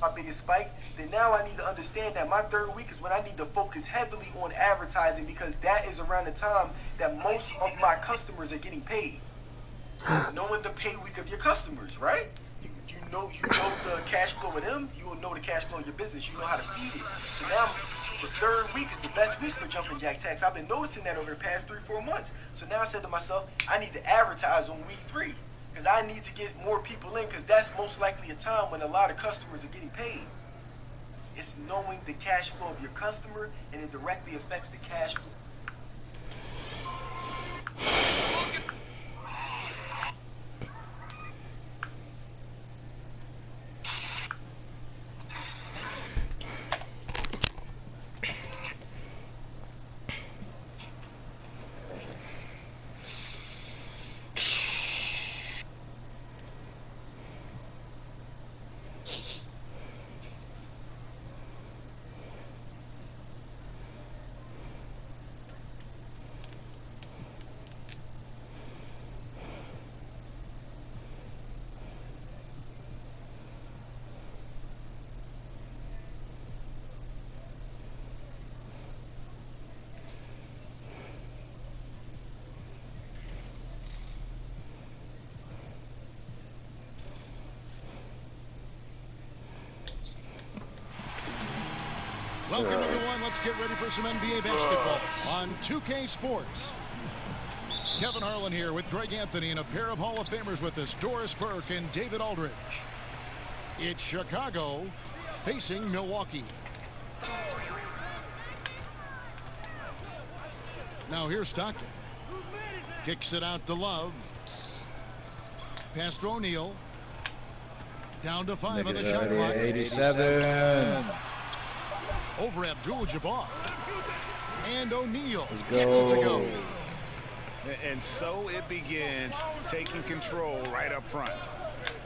my biggest spike, then now I need to understand that my third week is when I need to focus heavily on advertising, because that is around the time that most of my customers are getting paid. Knowing the pay week of your customers, right? You know the cash flow of them, you will know the cash flow of your business, you know how to feed it. So now the third week is the best week for jumping jack tax. I've been noticing that over the past 3-4 months. So now I said to myself, I need to advertise on week 3, because I need to get more people in, because that's most likely a time when a lot of customers are getting paid. It's knowing the cash flow of your customer, and it directly affects the cash flow. Welcome, everyone. Let's get ready for some NBA basketball on 2K Sports. Kevin Harlan here with Greg Anthony and a pair of Hall of Famers with us, Doris Burke and David Aldridge. It's Chicago facing Milwaukee. Now here's Stockton. Kicks it out to Love. Pass to O'Neal. Down to 5 on the shot clock. 87. Over Abdul-Jabbar. And O'Neal gets it to go. And so it begins, taking control right up front.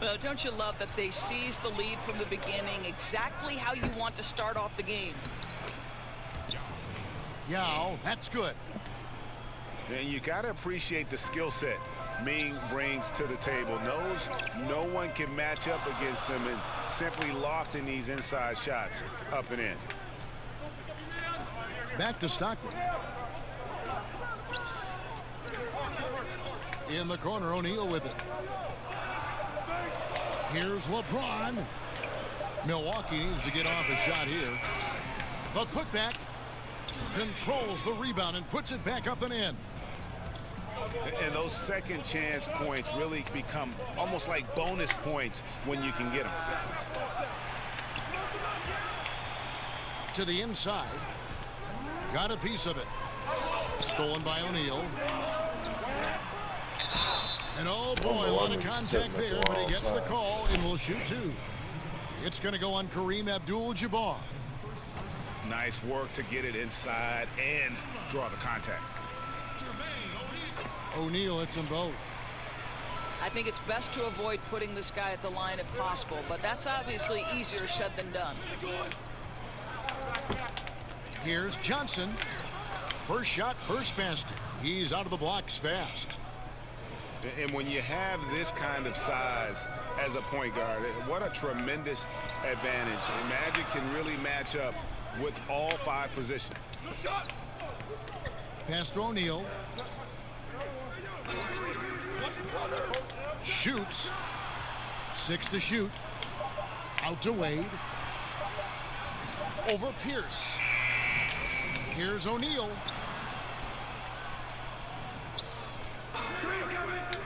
Well, don't you love that they seized the lead from the beginning, exactly how you want to start off the game. Yao, that's good. And you got to appreciate the skill set Ming brings to the table. Knows no one can match up against him, and simply lofting these inside shots up and in. Back to Stockton. In the corner, O'Neal with it. Here's LeBron. Milwaukee needs to get off a shot here. The putback controls the rebound and puts it back up and in. And those second chance points really become almost like bonus points when you can get them. To the inside. Got a piece of it. Stolen by O'Neal. And oh boy, a lot of contact there, but he gets the call and will shoot 2. It's going to go on Kareem Abdul-Jabbar. Nice work to get it inside and draw the contact. O'Neal hits them both. I think it's best to avoid putting this guy at the line if possible, but that's obviously easier said than done. Here's Johnson. First shot, first basket. He's out of the blocks fast. And when you have this kind of size as a point guard, what a tremendous advantage. And Magic can really match up with all 5 positions. Pass to O'Neal. Shoots. 6 to shoot. Out to Wade. Over Pierce. Here's O'Neal.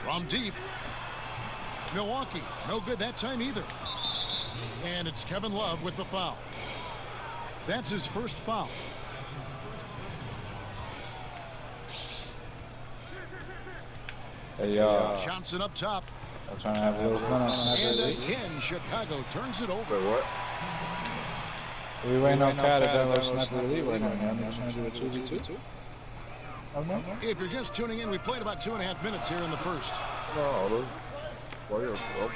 From deep. Milwaukee, no good that time either. And it's Kevin Love with the foul. That's his first foul. Hey, Johnson up top. I'm trying to have a little fun on Snap And League. again, Chicago turns it over. Wait, what? We waiting on Cat to download Snap League right now, man. I'm trying to do a 2v2. Okay. If you're just tuning in, we played about 2.5 minutes here in the first. No, I'm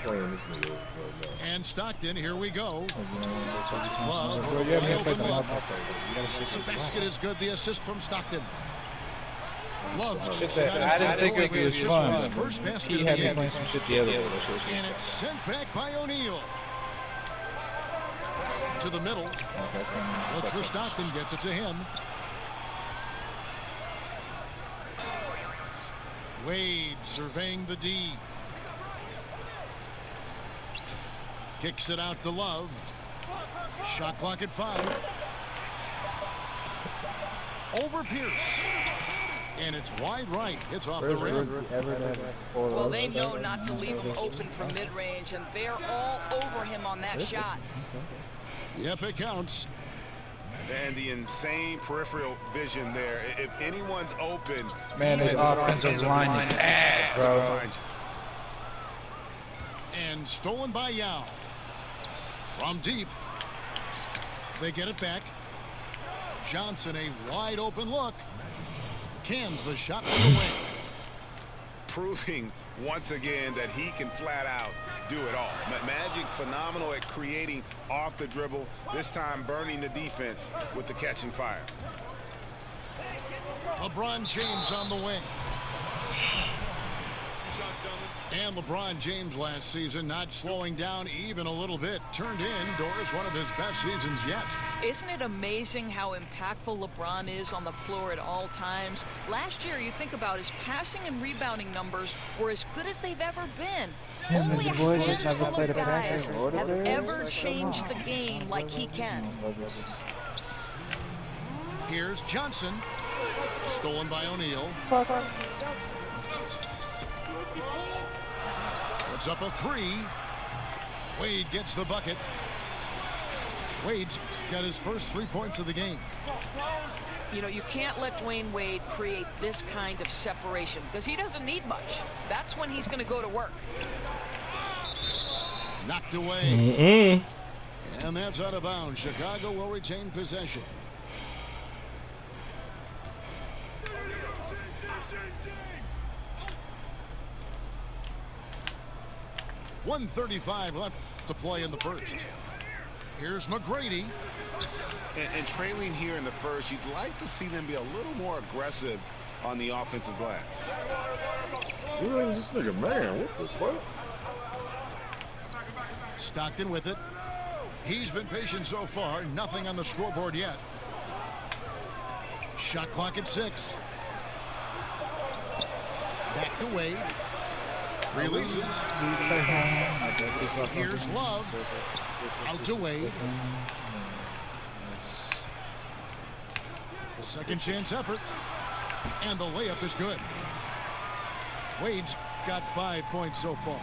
playing this nigga right now. And Stockton, here we go. Well, yeah, wide open man, Love. The basket is good. The assist from Stockton. Love. Shit that I didn't think it was fun. First basket He of the had me game. playing some shit the other day. And it's sent back by O'Neal. to the middle. Looks for Stockton, gets it to him. Wade surveying the D. Kicks it out to Love. Shot clock at 5. Over Pierce. And it's wide right. It's off the rim. Well, they know not to leave him open for mid-range, and they're all over him on that shot. Yep, it counts. And the insane peripheral vision there. If anyone's open, man, his offensive line is ass, bro. And stolen by Yao. From deep. They get it back. Johnson, a wide open look. Cans the shot from the wing. Proving once again that he can flat out do it all. Magic phenomenal at creating off the dribble. This time burning the defense with the catching fire. LeBron James on the wing. And LeBron James last season not slowing down even a little bit. Turned indoors one of his best seasons yet. Isn't it amazing how impactful LeBron is on the floor at all times? Last year, you think about his passing and rebounding numbers were as good as they've ever been. Only a handful of guys have ever changed the game like he can. Here's Johnson. Stolen by O'Neal. Puts up a 3. Wade gets the bucket. Wade's got his first 3 points of the game. You know, you can't let Dwayne Wade create this kind of separation because he doesn't need much. That's when he's going to go to work. Knocked away. And that's out of bounds. Chicago will retain possession. .135 left to play in the first. Here's McGrady. And trailing here in the first, you'd like to see them be a little more aggressive on the offensive glass. Who is this nigga, man? What the fuck? Stockton with it. He's been patient so far. Nothing on the scoreboard yet. Shot clock at 6. Back to Wade. Releases. Here's Love. Out to Wade. Second chance effort. And the layup is good. Wade's got 5 points so far.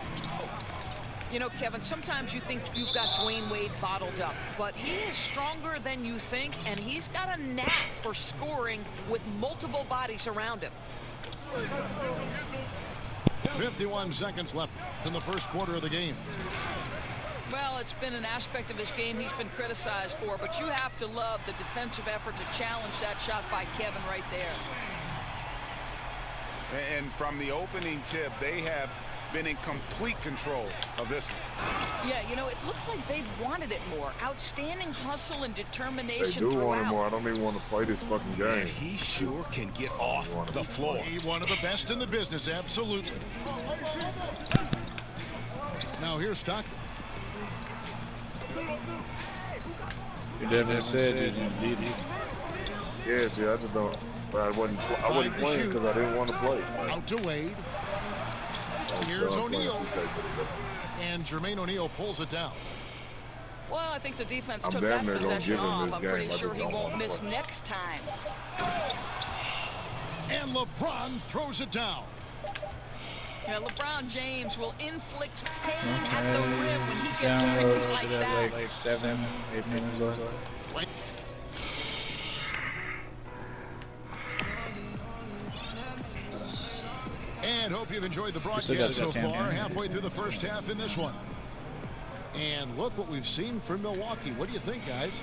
You know, Kevin, sometimes you think you've got Dwayne Wade bottled up, but he is stronger than you think, and he's got a knack for scoring with multiple bodies around him. 51 seconds left in the first quarter of the game. Well, it's been an aspect of his game he's been criticized for, but you have to love the defensive effort to challenge that shot by Kevin right there. And from the opening tip, they have been in complete control of this one. Yeah, you know, it looks like they wanted it more. Outstanding hustle and determination They do throughout. want it more. I don't even want to play this fucking game. And he sure can get off the floor. He's one of the best in the business, absolutely. Now here's Stockton. You definitely said you need it. Yes, yeah, I just don't. But I wasn't playing because I didn't want to play. Out to Wade. Here's O'Neal. And Jermaine O'Neal pulls it down. Well, I think the defense took that possession off. I'm pretty sure he won't miss next time. And LeBron throws it down. Yeah, LeBron James will inflict pain at the rim when he gets tricky like that. Like 7, 8 minutes left. Right. And hope you've enjoyed the broadcast so far. Halfway through the first half in this one. And look what we've seen from Milwaukee. What do you think, guys?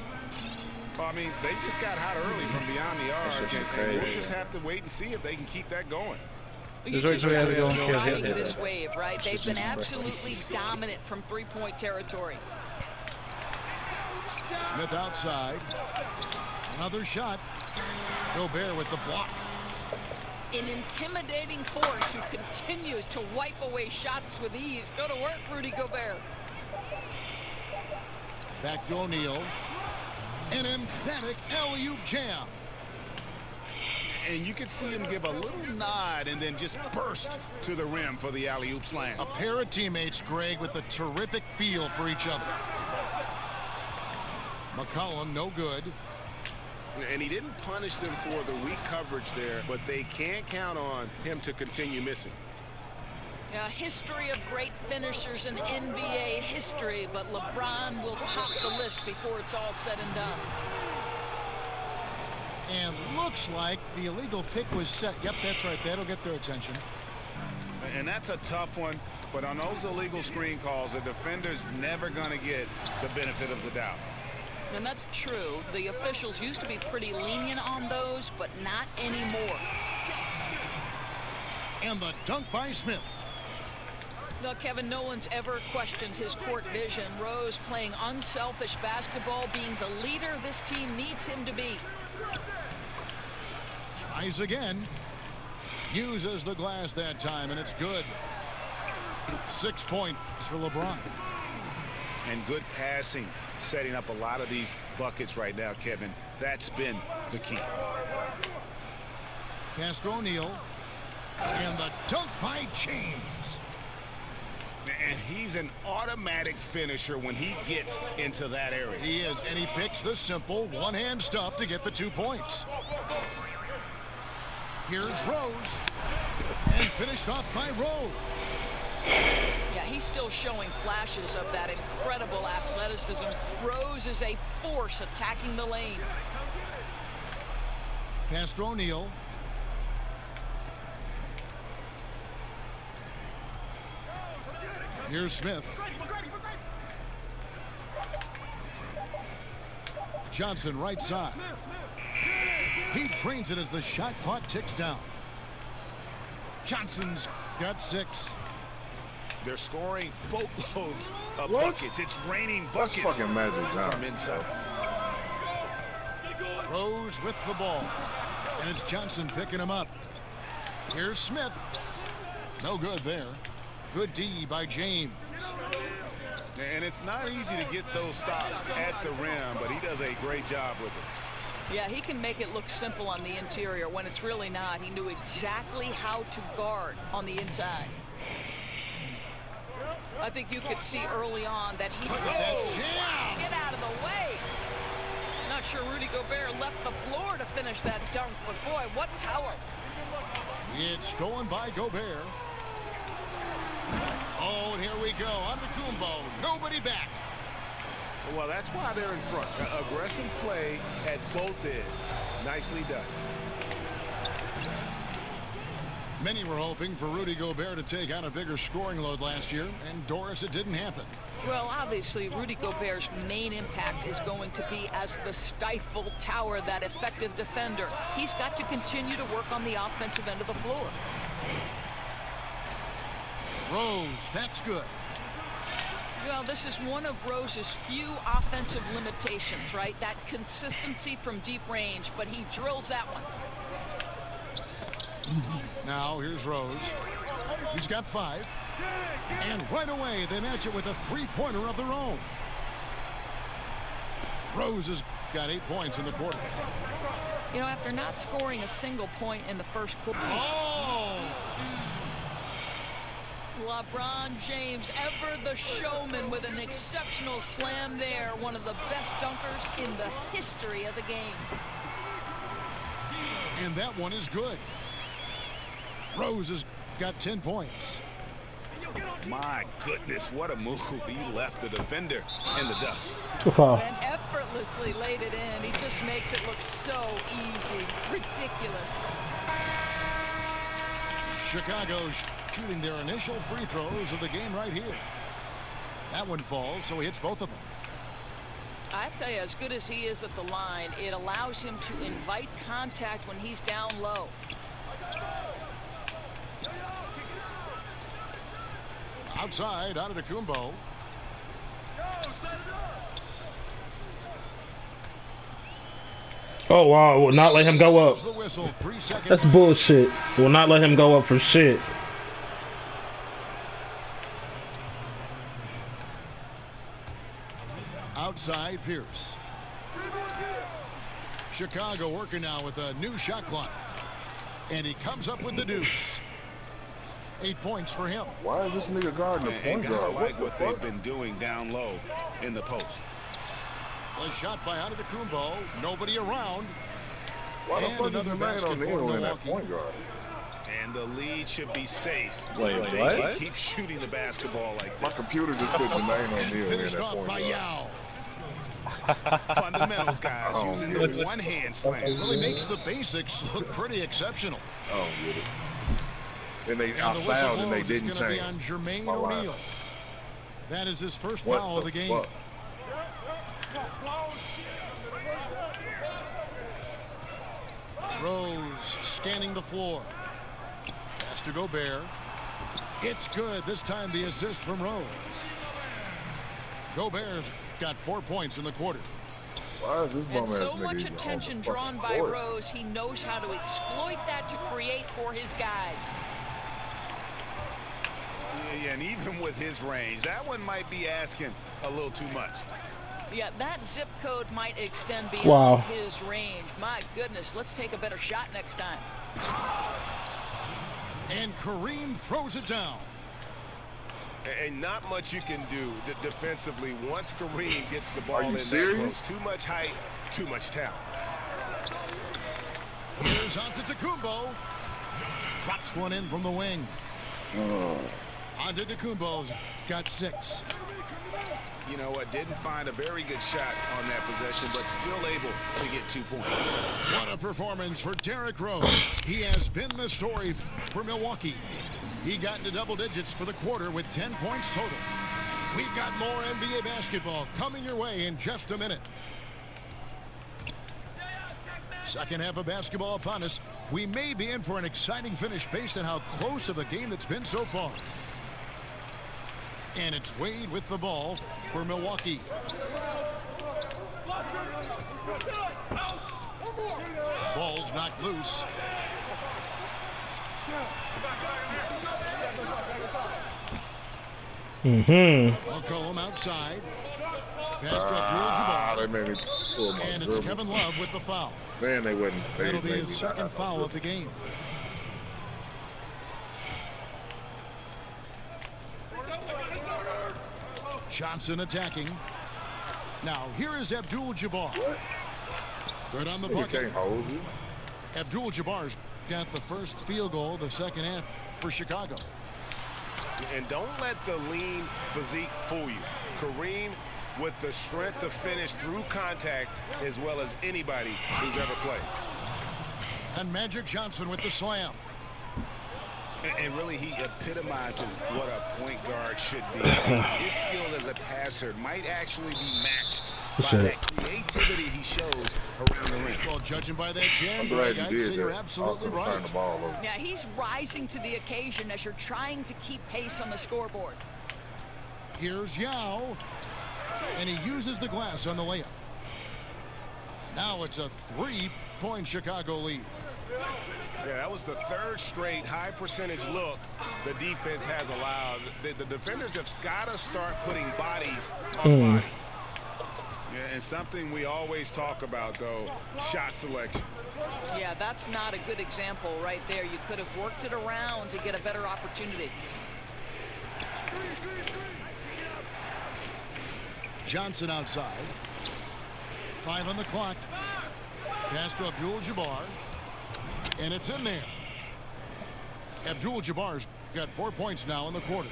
Well, I mean, they just got hot early from beyond the arc. And we'll just have to wait and see if they can keep that going. You just have to keep riding this wave, right? They've been absolutely dominant from three-point territory. Smith outside. Another shot. Gobert with the block. An intimidating force who continues to wipe away shots with ease. Go to work, Rudy Gobert. Back to O'Neal. An emphatic alley-oop jam. And you can see him give a little nod and then just burst to the rim for the alley-oop slam. A pair of teammates, Greg, with a terrific feel for each other. McCollum, no good. And he didn't punish them for the weak coverage there, but they can't count on him to continue missing. Yeah, history of great finishers in NBA history, but LeBron will top the list before it's all said and done. And looks like the illegal pick was set. Yep, that's right. That'll get their attention. And that's a tough one, but on those illegal screen calls, the defender's never going to get the benefit of the doubt. And that's true. The officials used to be pretty lenient on those, but not anymore. And the dunk by Smith. No, Kevin, no one's ever questioned his court vision. Rose playing unselfish basketball, being the leader this team needs him to be. Tries again. Uses the glass that time, and it's good. 6 points for LeBron. And good passing, setting up a lot of these buckets right now, Kevin. That's been the key. Pass to O'Neal. And the dunk by James. And he's an automatic finisher when he gets into that area. He is, and he picks the simple one-hand stuff to get the 2 points. Here's Rose. And finished off by Rose. Yeah, he's still showing flashes of that incredible athleticism. Rose is a force attacking the lane. Pass to O'Neal. Here's Smith. Johnson right side. He drains it as the shot clock ticks down. Johnson's got 6. They're scoring boatloads of buckets. It's raining buckets. That's fucking Magic Johnson. From inside. Rose with the ball. And it's Johnson picking him up. Here's Smith. No good there. Good D by James. And it's not easy to get those stops at the rim, but he does a great job with it. Yeah, he can make it look simple on the interior when it's really not. He knew exactly how to guard on the inside. I think you could see early on that he... Oh, get out of the way. Not sure Rudy Gobert left the floor to finish that dunk, but boy, what power. It's stolen by Gobert. Oh, and here we go. Antetokounmpo. Nobody back. Well, that's why they're in front. Aggressive play at both ends. Nicely done. Many were hoping for Rudy Gobert to take on a bigger scoring load last year, and Doris, it didn't happen. Well, obviously, Rudy Gobert's main impact is going to be as the stifle tower, that effective defender. He's got to continue to work on the offensive end of the floor. Rose, that's good. Well, this is one of Rose's few offensive limitations, right? That consistency from deep range, but he drills that one. Now, here's Rose. He's got 5. And right away, they match it with a three-pointer of their own. Rose has got 8 points in the quarter. You know, after not scoring a single point in the first quarter. Oh! LeBron James, ever the showman, with an exceptional slam there. One of the best dunkers in the history of the game. And that one is good. Rose has got 10 points. My goodness, what a move. He left the defender in the dust. And effortlessly laid it in. He just makes it look so easy. Ridiculous. Chicago shooting their initial free throws of the game right here. That one falls, so he hits both of them. I tell you, as good as he is at the line, it allows him to invite contact when he's down low. Outside, Antetokounmpo. Oh, wow. Will not let him go up. The whistle, 3 seconds. That's bullshit. Will not let him go up for shit. Outside, Pierce. Chicago working now with a new shot clock. And he comes up with the deuce. 8 points for him. Why is this nigga guarding the point guard? Like what they've been doing down low in the post. A shot by Antetokounmpo. Nobody around. Why the And fuck is another the man basket on the for end in that Milwaukee. point guard? And the lead should be safe. Wait, If they what? can keep shooting the basketball like My this. computer just put the name on And the end in finished that off point by guard. Yao. Fundamentals, guys, Oh, using yeah. the one-hand slam. Really makes the basics look pretty exceptional. I don't get it. And they And I the whistle fouled and they blows. It's didn't going to be change. on Jermaine My line. O'Neal. That is his first What foul of the game. fuck? Rose scanning the floor. Pass to Gobert. It's good. This time the assist from Rose. Gobert's got 4 points in the quarter. Why is this bum And ass so nigga much even on attention the drawn fucking by court? Rose, he knows how to exploit that to create for his guys. Yeah, and even with his range, that one might be asking a little too much. Yeah, that zip code might extend beyond Wow. his range. My goodness, let's take a better shot next time. And Kareem throws it down. And not much you can do defensively once Kareem gets the ball Are you in that serious? close. Too much height, too much talent. Here's Antetokounmpo. Drops one in from the wing. Antetokounmpo's got 6. You know what? Didn't find a very good shot on that possession, but still able to get 2 points. What a performance for Derrick Rose. He has been the story for Milwaukee. He got into double digits for the quarter with 10 points total. We've got more NBA basketball coming your way in just a minute. Second half of basketball upon us. We may be in for an exciting finish based on how close of a game that's been so far. And it's Wade with the ball for Milwaukee. Ball's knocked loose. McCollum outside. Pass to Ah, Abdul-Jabbar. they made me pull my And it's dribble. Kevin Love with the foul. Man, they wouldn't. They That'll be made his me not second have no foul of dribble. the game. Johnson attacking. Now here is Abdul-Jabbar. Good on the You bucket. can't hold you. Abdul-Jabbar's got the first field goal of the second half for Chicago. And don't let the lean physique fool you. Kareem with the strength to finish through contact as well as anybody who's ever played. And Magic Johnson with the slam. And really, he epitomizes what a point guard should be. His skill as a passer might actually be matched by that creativity he shows around the rim. Well, judging by that jam I'm glad break, you I'd did say that. you're I absolutely was gonna turn right. the ball over. Yeah, he's rising to the occasion as you're trying to keep pace on the scoreboard. Here's Yao. And he uses the glass on the layup. Now it's a 3-point Chicago lead. Yeah, that was the third straight high percentage look the defense has allowed. The defenders have got to start putting bodies on bodies. Yeah, and something we always talk about, though, shot selection. Yeah, that's not a good example right there. You could have worked it around to get a better opportunity. Johnson outside. 5 on the clock. Pass to Abdul-Jabbar. And it's in there. Abdul-Jabbar's got 4 points now in the quarter.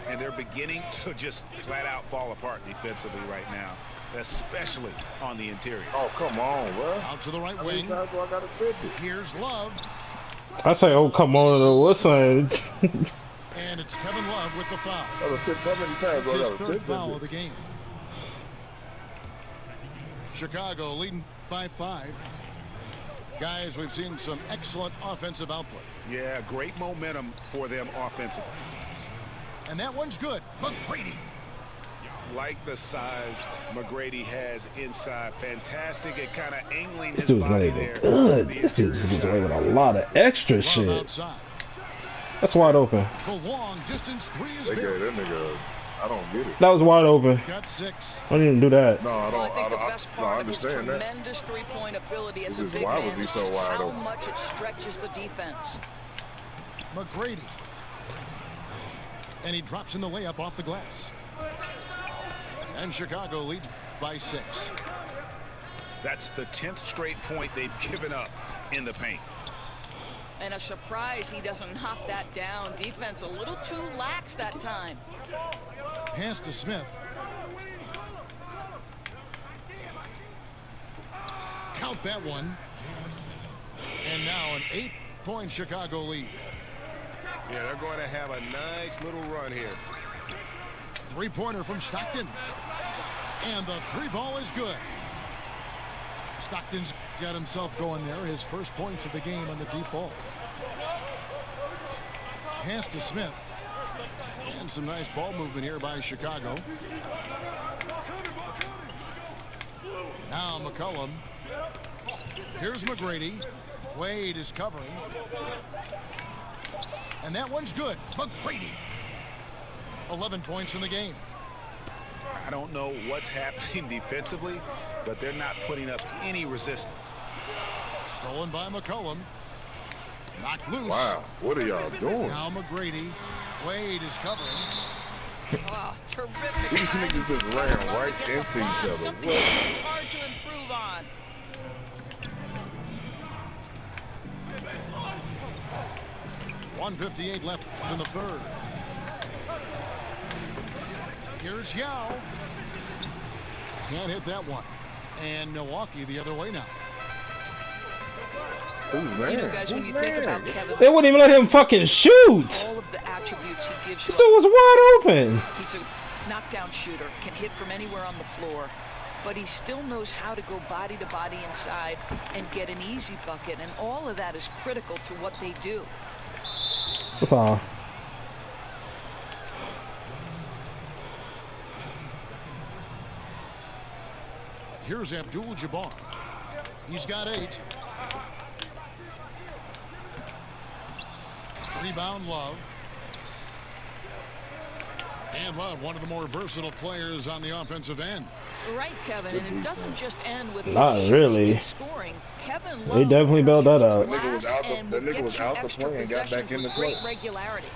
And they're beginning to just flat out fall apart defensively right now, especially on the interior. Oh, come on, bro. Out to the right How many wing. times do I got to tip it? Here's Love. I say, oh, come on, listen. And it's Kevin Love with the foul. How many times It's do I his got to third tip foul of it? the game. Chicago leading by 5. Guys, we've seen some excellent offensive output. Yeah, great momentum for them offensively. And that one's good. McGrady. Like the size McGrady has inside. Fantastic at kind of angling This his dude's not body even there. good. This dude just gets away with a lot of extra Love shit. outside. That's wide open. The long distance 3 is They good. gave that nigga I don't get it. That was wide open. Got 6. I didn't even do that. No, I Well, I don't. think the best No, I part of his understand that. tremendous three-point ability as a Just big why man was he is so just wide how open? much it stretches the defense. McGrady. And he drops in the layup off the glass. And Chicago leads by 6. That's the 10th straight point they've given up in the paint. And a surprise he doesn't knock that down. Defense a little too lax that time. Pass to Smith. Count that one. And now an 8-point Chicago lead. Yeah, they're going to have a nice little run here. Three-pointer from Stockton. And the 3-ball is good. Stockton's got himself going there. His first points of the game on the deep ball. Pass to Smith. And some nice ball movement here by Chicago. Now McCollum. Here's McGrady. Wade is covering. And that one's good. McGrady. 11 points in the game. I don't know what's happening defensively, but they're not putting up any resistance. Stolen by McCollum. Knocked loose. Wow, what are y'all doing? Now McGrady. Wade is covering. Wow, terrific. These niggas just ran right into each other. Something What? it's hard to improve on. .158 left in the third. Here's Yao. Can't hit that one. And Milwaukee the other way now. Who's man? You know, guys, when you think about Kevin, They wouldn't even let him fucking shoot. all of the attributes he gives you. This dude was wide open. He's a knockdown shooter, can hit from anywhere on the floor, but he still knows how to go body to body inside and get an easy bucket, and all of that is critical to what they do. Foul. Here's Abdul-Jabbar. He's got 8. Rebound, Love. And Love, one of the more versatile players on the offensive end. Right, Kevin, and it doesn't just end with Not really. scoring. Kevin They definitely bailed that out. That nigga was out the play and got back in the play. Great regularity.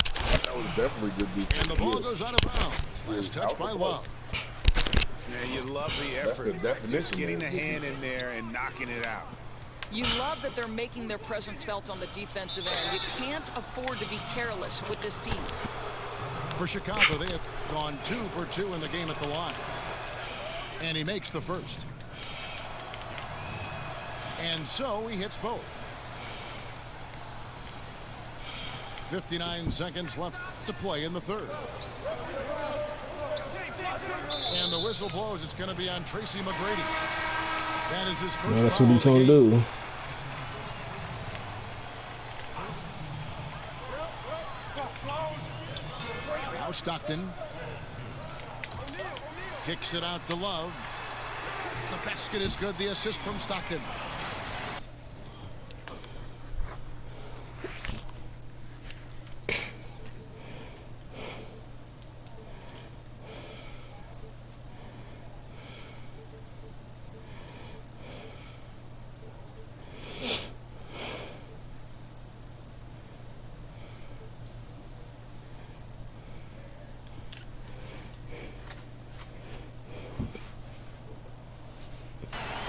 That was definitely good defense. And the ball goes out of bounds. Last touch by Love. Yeah, you love the That's effort. the definition, Just getting man. the hand in there and knocking it out. You love that they're making their presence felt on the defensive end. You can't afford to be careless with this team. For Chicago, they have gone 2 for 2 in the game at the line. And he makes the first. And so he hits both. 59 seconds left to play in the third. And the whistle blows. It's going to be on Tracy McGrady. That is his first. Yeah, that's foul what he's of the gonna game. do. Now Stockton kicks it out to Love. The basket is good. The assist from Stockton.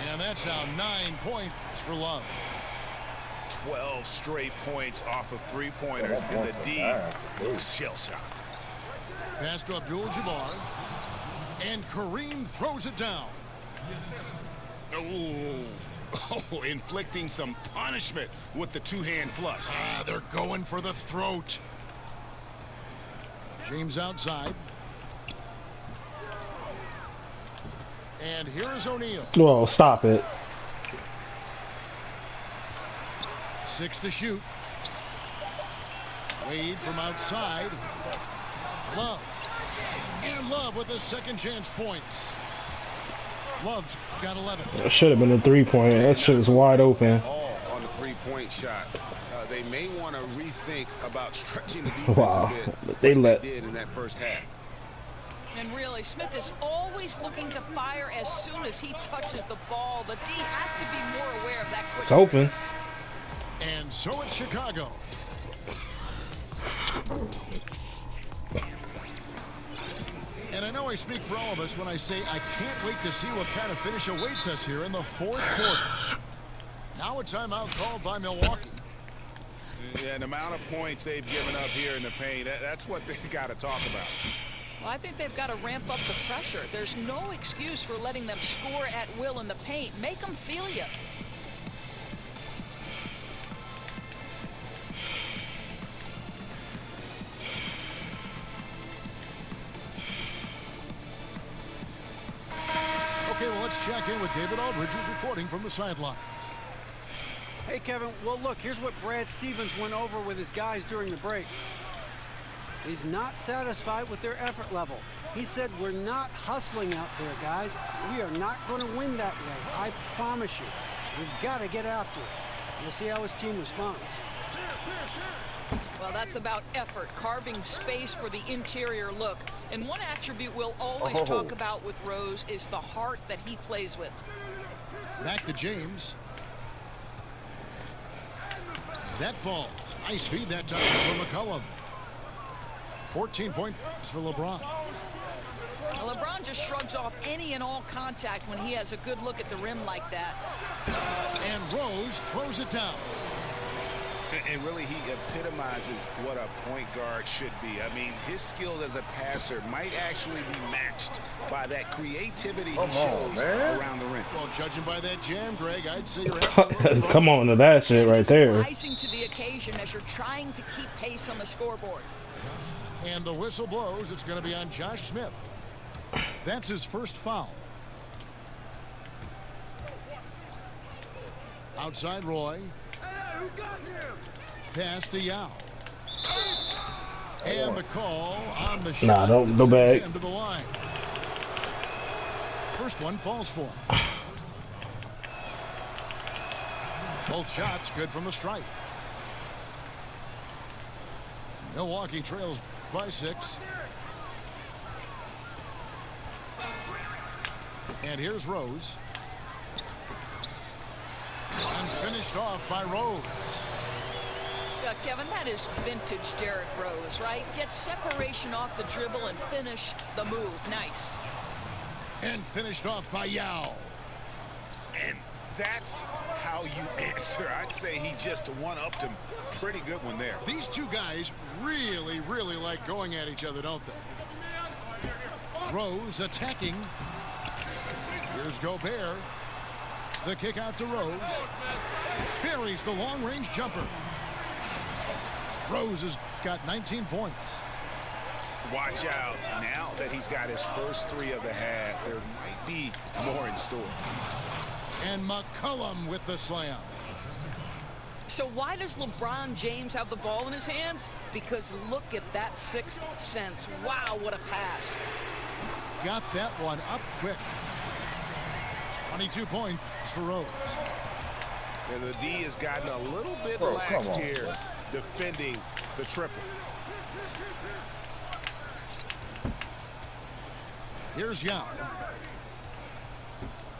And that's now 9 points for Love. 12 straight points off of three-pointers, and the D looks shell-shocked. Pass to Abdul-Jabbar. And Kareem throws it down. Oh, inflicting some punishment with the two-hand flush. They're going for the throat. James outside. And here is O'Neal. Whoa, stop it. 6 to shoot. Wade from outside. Love. And Love with his second chance points. Love's got 11. That should have been a 3-point. That shit was wide open. All on the three-point shot. They may want to rethink about stretching the defense Wow. a bit. But they let did in that first half. And really, Smith is always looking to fire as soon as he touches the ball. The D has to be more aware of that quick. It's open. And so it's Chicago. And I know I speak for all of us when I say I can't wait to see what kind of finish awaits us here in the fourth quarter. Now a timeout called by Milwaukee. Yeah, the amount of points they've given up here in the paint, that's what they've got to talk about. Well, I think they've got to ramp up the pressure. There's no excuse for letting them score at will in the paint. Make them feel you. Okay, well, let's check in with David Aldridge, who's reporting from the sidelines. Hey, Kevin. Well, look, here's what Brad Stevens went over with his guys during the break. He's not satisfied with their effort level. He said, we're not hustling out there, guys. We are not going to win that way. I promise you. We've got to get after it. We'll see how his team responds. Well, that's about effort, carving space for the interior look. And one attribute we'll always talk about with Rose is the heart that he plays with. Back to James. That falls. Nice feed that time for McCollum. 14 points for LeBron. LeBron just shrugs off any and all contact when he has a good look at the rim like that. And Rose throws it down. And really, he epitomizes what a point guard should be. I mean, his skills as a passer might actually be matched by that creativity he shows around the rim. Well, judging by that jam, Greg, I'd say you're absolutely Come on to that shit right there. Rising to the occasion as you're trying to keep pace on the scoreboard. And the whistle blows. It's going to be on Josh Smith. That's his first foul. Outside Roy. Pass to Yao. And the call on the shot. Nah, don't go back. Into the line. First one falls for him. Both shots good from the stripe. Milwaukee trails by 6. And here's Rose. And finished off by Rose. Kevin, that is vintage Derrick Rose, right? Get separation off the dribble and finish the move. Nice. And finished off by Yao. And that's how you answer. I'd say he just one-upped him. Pretty good one there. These two guys really, really like going at each other, don't they? Rose attacking. Here's Gobert. The kick out to Rose. Buries the long-range jumper. Rose has got 19 points. Watch out. Now that he's got his first 3 of the half, there might be more in store. And McCollum with the slam. So why does LeBron James have the ball in his hands? Because look at that sixth sense. Wow, what a pass. Got that one up quick. 22 points for Rose. And the D has gotten a little bit laxed here, defending the triple. Here's Yao.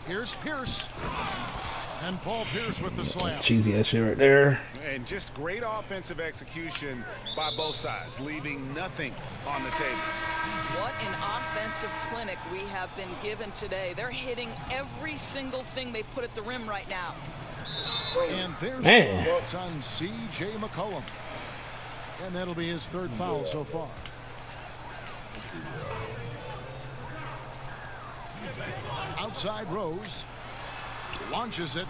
Here's Pierce. And Paul Pierce with the slam. Cheesy ass shit right there. And just great offensive execution by both sides, leaving nothing on the table. What an offensive clinic we have been given today. They're hitting every single thing they put at the rim right now. And there's it's on C.J. McCollum. And that'll be his 3rd foul so far. Outside Rose. Launches it.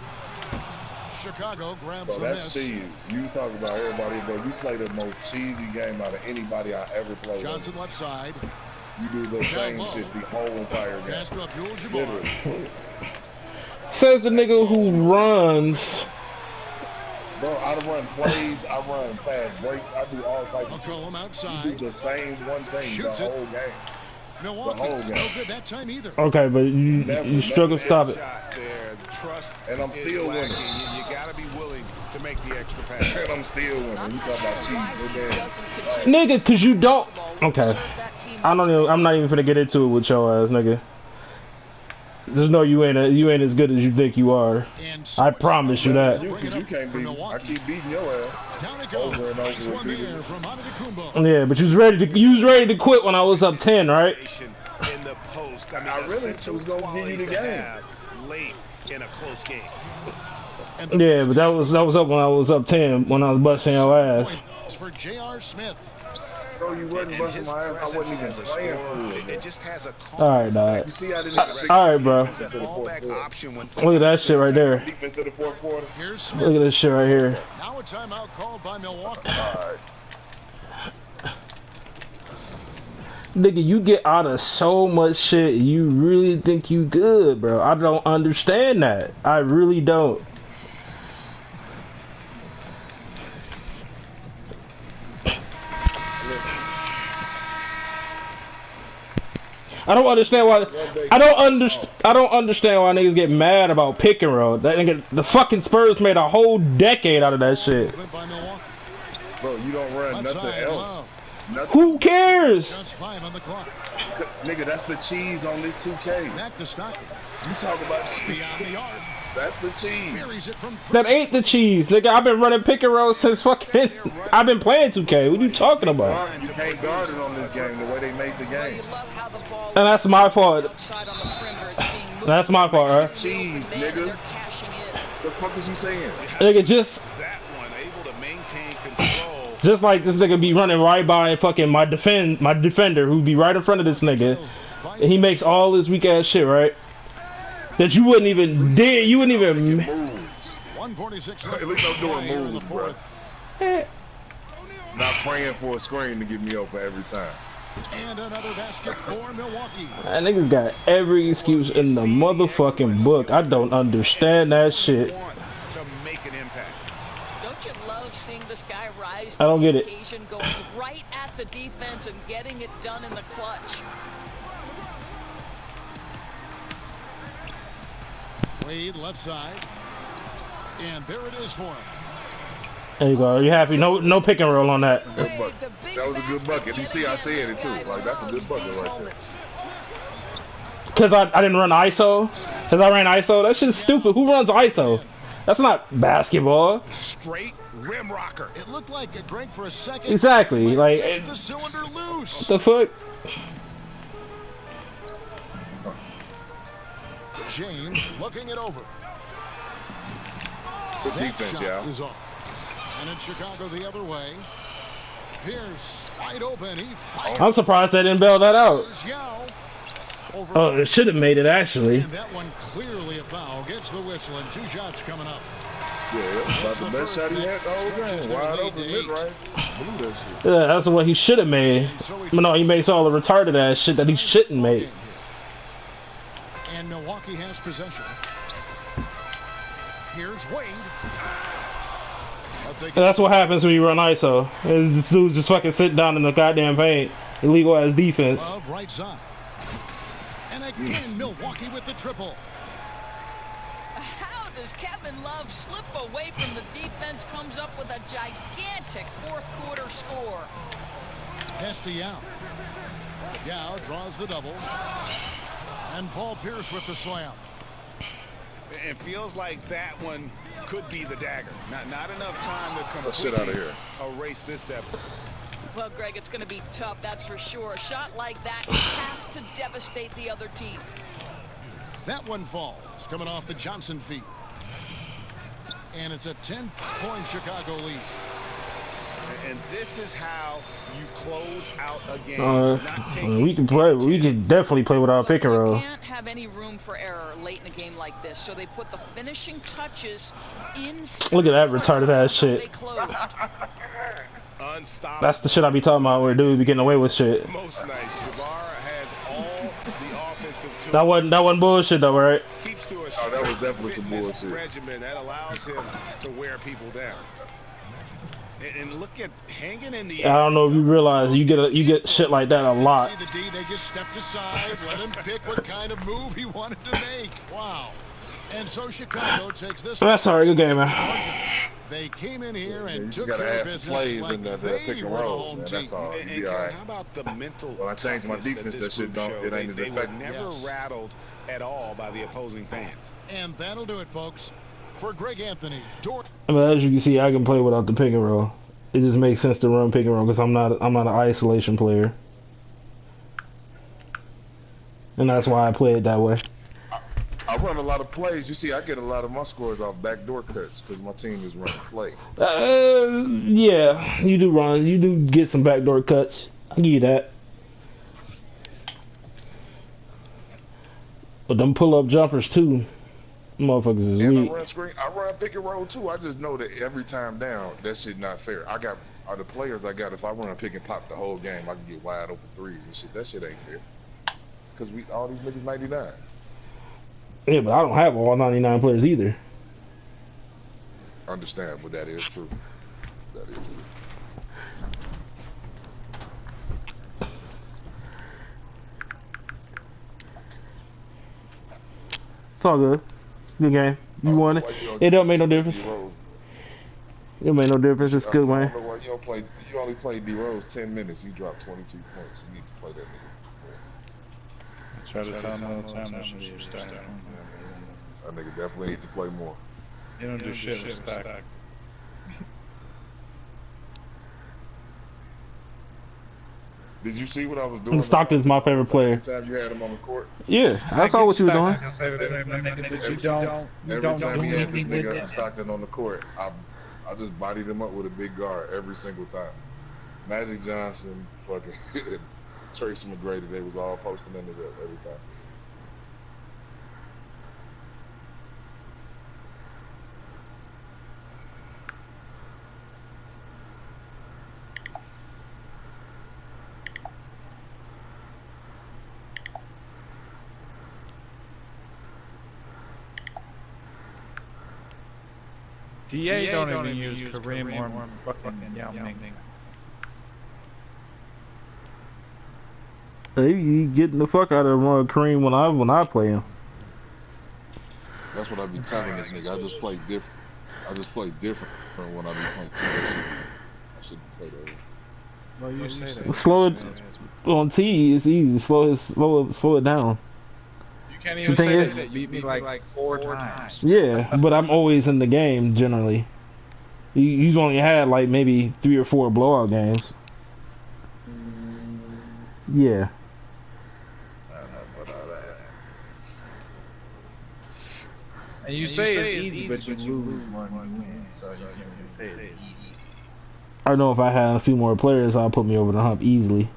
Chicago grabs the miss. Steve. You talk about everybody, but you play the most cheesy game out of anybody I ever played. Johnson left side. You do the same shit the whole entire game. Pass to Abdul-Jabbar. Says the nigga who runs. Bro, I run plays, I run fast breaks, I do all types of McCollum outside. You do the same one thing Shoots the it. whole game. Milwaukee, The whole game. no good that time either. Okay, but you struggle to stop it. Shot there. trust And I'm is still lacking. winning. You got to be willing to make the extra pass. And I'm still winning. You talking about cheating? Nigga, cause you don't. Okay. I'm not even finna get into it with your ass, nigga. Just know you ain't as good as you think you are. I promise you that. You can't beat me. I keep beating your ass over and over. Yeah, but you was ready to quit when I was up 10, right? In the post, I really was gonna give you the game late in a close game. Yeah, but that was up when I was up 10 when I was busting your ass. For J.R. Smith. Bro, you wasn't busting my ass. I wasn't even playing for it. It just has a Alright, dog. You see, I didn't Alright, bro. Look at that shit right there. Defense to the fourth quarter. Look at this shit right here. Now a timeout called by Milwaukee. Alright. Nigga, you get out of so much shit, you really think you good, bro. I don't understand that. I really don't. I don't understand why. I don't understand why niggas get mad about pick and roll. That nigga, the fucking Spurs made a whole decade out of that shit. Bro, you don't run nothing else. Nothing. Who cares? Just 5 on the clock. Nigga, that's the cheese on this 2K. Back to Stockton. You talk about cheese. Beyond the arc. That's the cheese. Buries it from That ain't the cheese, nigga. I've been running pick and roll since fucking. I've been playing 2K. What are you talking about? You can't guard it on this game the way they made the game. And that's my fault. That's my fault, right? Cheese, nigga. The fuck is you saying? Nigga, just like this nigga be running right by fucking my defender who be right in front of this nigga, and he makes all this weak ass shit, right? That you wouldn't even did. You wouldn't even. 146. At least I'm doing moves, bro. Not praying for a screen to get me open every time. And another basket for Milwaukee. That nigga's got every excuse in the motherfucking book. I don't understand that shit. Don't you love seeing this guy rise? I don't get it. Going right at the defense and getting it done in the clutch. Wade left side. And there it is for him. There you go. Are you happy? No pick and roll on that. Good bucket. That was a good bucket. You see, I said it too. Like, that's a good bucket right there. Cause I didn't run ISO. Cause I ran ISO. That shit's stupid. Who runs ISO? That's not basketball. Straight rim rocker. It looked like a Greg for a second. Exactly. Like the cylinder loose. What the fuck? James looking it over. Good defense, y'all. Is off. And in Chicago the other way. Pierce wide open. He fires. I'm surprised they didn't bail that out. Over. Oh, it should have made it actually. And that one clearly a foul. Gets the whistle and 2 shots coming up. Yeah, that's the best shot he had the whole game. Wide open, mid-range. Yeah, that's what he should have made. But no, he makes all the retarded ass shit that he shouldn't make. And Milwaukee has possession. Here's Wade. And that's what happens when you run ISO. This dude just fucking sit down in the goddamn paint. Illegal ass defense. Love right side. And again, Milwaukee with the triple. How does Kevin Love slip away from the defense? Comes up with a gigantic fourth quarter score. Pass to Yao. Yao draws the double. And Paul Pierce with the slam. It feels like that one could be the dagger. Not enough time to completely erase this deficit. Well, Greg, it's going to be tough, that's for sure. A shot like that has to devastate the other team. That one falls, coming off the Johnson feet. And it's a 10-point Chicago lead. And this is how you close out a game. We can play. We can definitely play without pick and roll. You can't have any room for error late in a game like this, so they put the finishing touches in. Look at that retarded ass shit. That's the shit I be talking about where dudes be getting away with shit. Most nights, Jabbar has all the offensive tools. That wasn't bullshit though, right? Keeps to a that was definitely some bullshit. Regimen that allows him to wear people down. And look at hanging in the air. I don't know if you realize you get shit like that a lot. See the D, they just stepped aside, let him pick what kind of move he wanted to make. Wow. And so Chicago takes this. That's alright, good game, man. They came in here and you took just gotta care of add some business plays like in the they pick and were the roll, home man. team. That's all. And You be all right. how about the mental When I change my toughness defense, that shit group don't. It ain't as they were effective. never rattled at all by the opposing fans. And that'll do it, folks. For Greg Anthony, I mean, as you can see, I can play without the pick and roll. It just makes sense to run pick and roll because I'm not an isolation player, and that's why I play it that way. I run a lot of plays. You see, I get a lot of my scores off backdoor cuts because my team is running play. Yeah, you do run. You do get some backdoor cuts. I give you that. But them pull-up jumpers too, motherfuckers is And weak. I run screen. I run pick and roll too. I just know that every time down, that shit not fair. I got the players I got. If I run a pick and pop the whole game, I can get wide open threes and shit. That shit ain't fair. Cause all these niggas 99. Yeah, but I don't have all 99 players either. Understand, but that is true. That is true. It's all good. Good game. You won it. It don't make no difference. It made no difference. It's good, man. I don't know why you don't play. You only played D Rose 10 minutes. You dropped 22 points. You need to play that nigga. Try to tell him all the time that should be stacked. That nigga definitely need to play more. You don't do shit with stack. Did you see what I was doing? And Stockton's my favorite player. Every time you had him on the court. Yeah, I saw what you were doing. Every time he had this nigga Stockton on the court, I just bodied him up with a big guard every single time. Magic Johnson, fucking Tracy McGrady, they was all posting into that every time. DA don't even use Kareem or fucking Yao Ming. He getting the fuck out of Kareem when I play him. That's what I be telling this nigga. I just play different. I just play different from when I be playing T. I should play that. Well, you say that. Slow it on T. It's easy. Slow it down. You can't even say that. You beat me like 4 times. Yeah, but I'm always in the game generally. You've only had like maybe 3 or 4 blowout games. Yeah. And you say it's easy, but you lose more than you win. So you can say it's easy. I know if I had a few more players, I'll put me over the hump easily.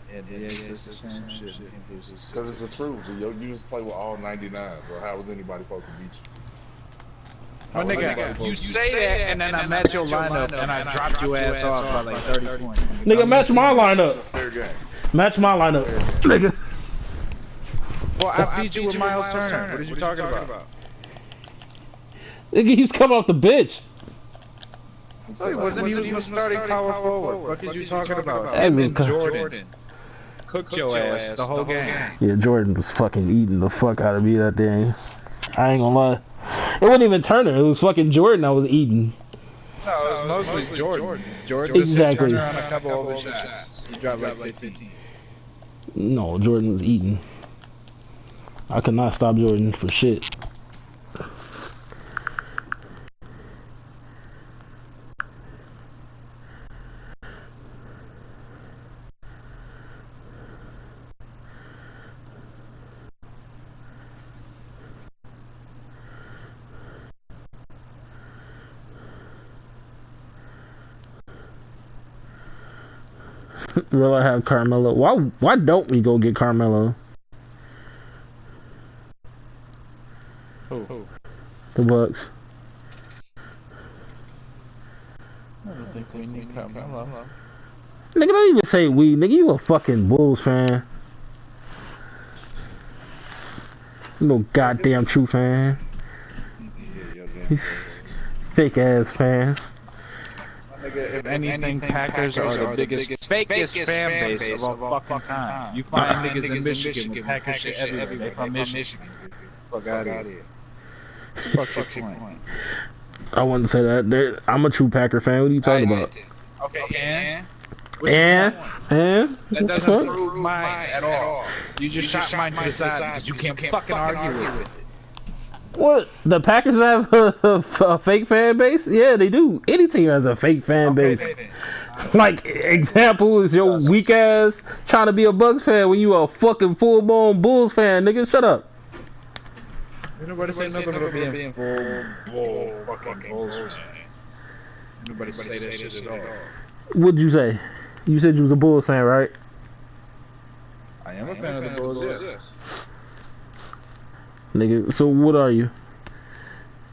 Yeah, it's the same shit. Because it's the truth. You just play with all 99s, or how was anybody supposed to beat you? My nigga, you say that, and then I match your lineup, and I dropped your ass off by like 30 points. Nigga, match my lineup. Fair game. Match my lineup. Nigga. Well, I beat you with Miles Turner. What are you talking about? Nigga, he was coming off the bench. So he wasn't even starting power forward. What are you talking about? That was Jordan cooked your ass the whole game. Yeah, Jordan was fucking eating the fuck out of me that day. I ain't gonna lie. It wasn't even Turner. It was fucking Jordan I was eating. No, it was mostly Jordan. Jordan Exactly. Turner on a couple of shots. He dropped like 15. No, Jordan was eating. I could not stop Jordan for shit. Will I have Carmelo? Why don't we go get Carmelo? Who? The Bucks. I don't think we need Carmelo. Nigga, don't even say we. Nigga, you a fucking Bulls fan. You no goddamn true fan. Fake ass fan. If anything, Packers are the biggest, fakest fan base of all fucking time. You find niggas in Michigan with Packers shit everywhere. They from Michigan. Fuck out of here. Fuck your point. I wouldn't say that. I'm a true Packer fan. What are you talking about? Okay, And that doesn't prove mine at all. You just shot mine to the side because you can't fucking argue with it. What? The Packers have a fake fan base? Yeah, they do. Any team has a fake fan base. Like, example is your weak ass trying to be a Bucks fan when you a fucking full-blown Bulls fan, nigga. Shut up. Nobody say nothing about being full fucking Bulls fan. Nobody say that shit at all. What'd you say? You said you was a Bulls fan, right? I am a fan of the Bulls, yes. Nigga, so what are you?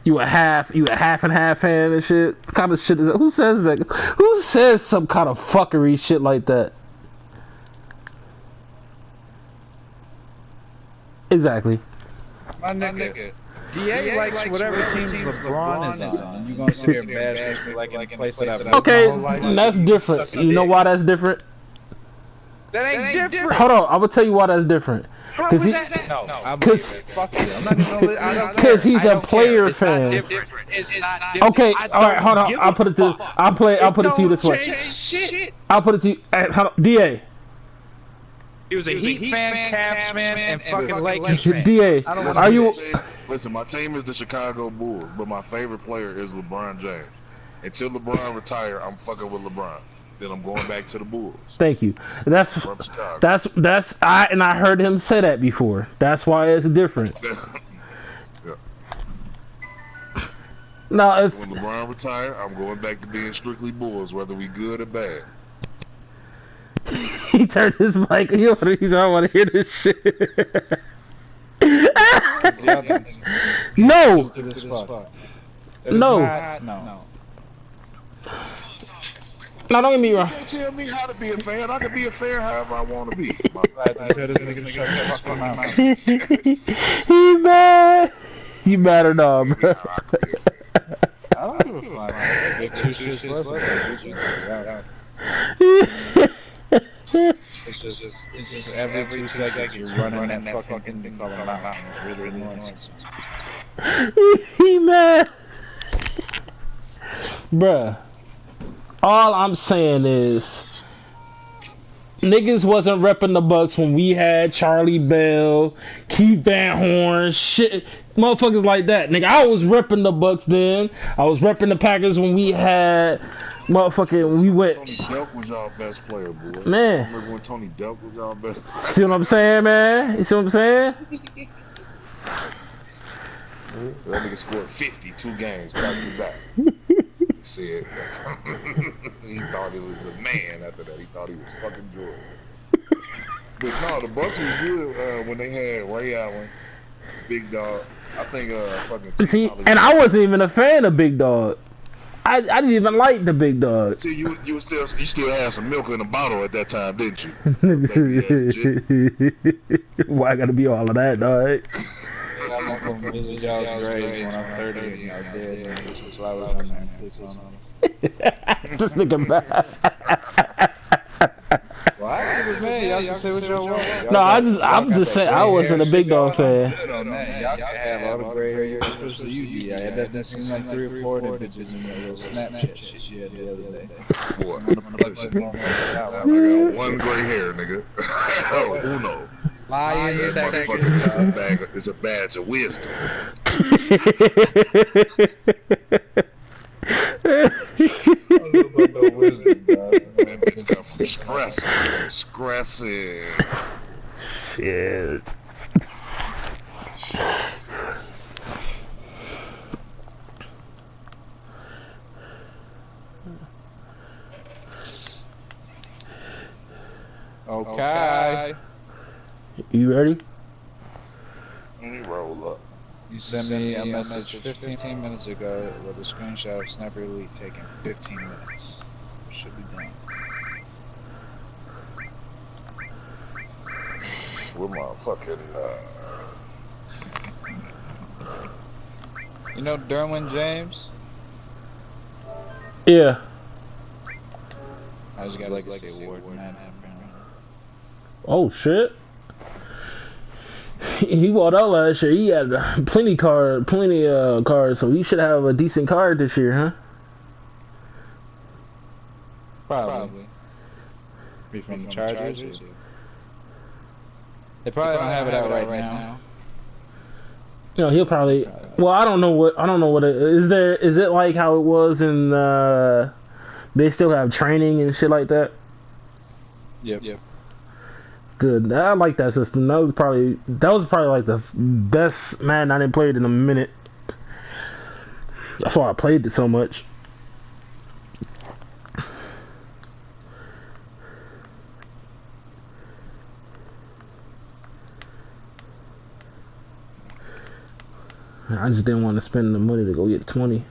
You a half and half fan and shit? What kind of shit is that? Who says that? Who says some kind of fuckery shit like that? Exactly. My nigga. DA likes whatever team LeBron is on. You gonna sit here and bash me like in a place that I've Okay, that's different. You know why that's different? That ain't different. Hold on, I'm gonna tell you why that's different. Cause he's a player fan. It's not different. Okay, all right, hold on. I'll put it to you this way. I'll put it to you. Hold on, DA. He was a Heat fan, Cavs fan, and fucking Lakers fan. DA, are you? Listen, my team is the Chicago Bulls, but my favorite player is LeBron James. Until LeBron retire, I'm fucking with LeBron. Then I'm going back to the Bulls. Thank you. I heard him say that before. That's why it's different. Yeah. Now, when LeBron retire, I'm going back to being strictly Bulls, whether we good or bad. He turned his mic. You don't want to hear this shit. No. No. No, don't get me wrong. You can't tell me how to be a fan. I can be a fan however I want to be. He mad. You mad or not, bro? I don't give a fuck. It's just every 2 seconds you're running that fucking thing called a mountain. It's really annoying. He mad. Bruh. All I'm saying is, niggas wasn't repping the Bucks when we had Charlie Bell, Keith Van Horn, shit, motherfuckers like that. Nigga, I was repping the Bucks then. I was repping the Packers when we had motherfucking. We went. Tony Delk was y'all best player, boy. Man. I remember when Tony Delk was y'all best player. See what I'm saying, man? You see what I'm saying? That nigga scored 52 games back to back. Said he thought he was the man after that. He thought he was fucking Jordan. But no, the Bucks was good when they had Ray Allen, Big Dog. I think fucking. See, and I wasn't even a fan of Big Dog. I didn't even like the Big Dog. See, you still had some milk in the bottle at that time, didn't you? Why I gotta be all of that, dog? I'm gonna visit y'all's graves when I'm 30 and y'all dead. That's why I was on there. This nigga bad. Well, I was mad. Y'all can say what y'all want. No, I'm just saying I wasn't a Big Dog fan. Y'all can have all the gray hair, especially you. Yeah, that doesn't seem like 3 or 4 of them bitches in that little Snapchat shit she had the other day. Boy, listen, I got one gray hair, nigga. Oh, uno. Lion section. It's a badge of wisdom. No wisdom, that bitch come from stressing. Shit. Okay. You ready? Let me roll up. You sent me a message 15 minutes ago with a screenshot of Sniper Elite taking 15 minutes. It should be done. With my fucking, You know Derwin James? Yeah. I just got a legacy award in that. Oh shit. he bought out last year. He had plenty cards, so he should have a decent card this year, huh? Probably. Be from the Chargers. They probably don't have it out right now. You know, he'll probably. Well, I don't know what it is. Is it like how it was in? They still have training and shit like that. Yep. Good. I like that system. That was probably like the best Madden I didn't play it in a minute. That's why I played it so much. I just didn't want to spend the money to go get 20.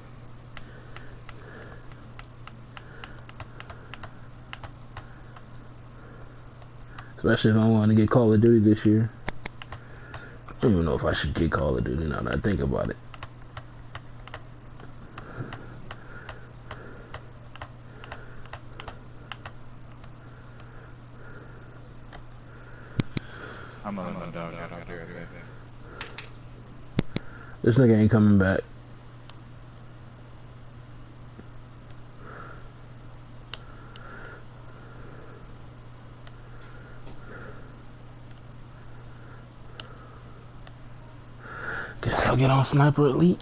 Especially if I want to get Call of Duty this year. I don't even know if I should get Call of Duty now that I think about it. I'm gonna let my dog out there. This nigga ain't coming back. Guess I'll get on Sniper Elite.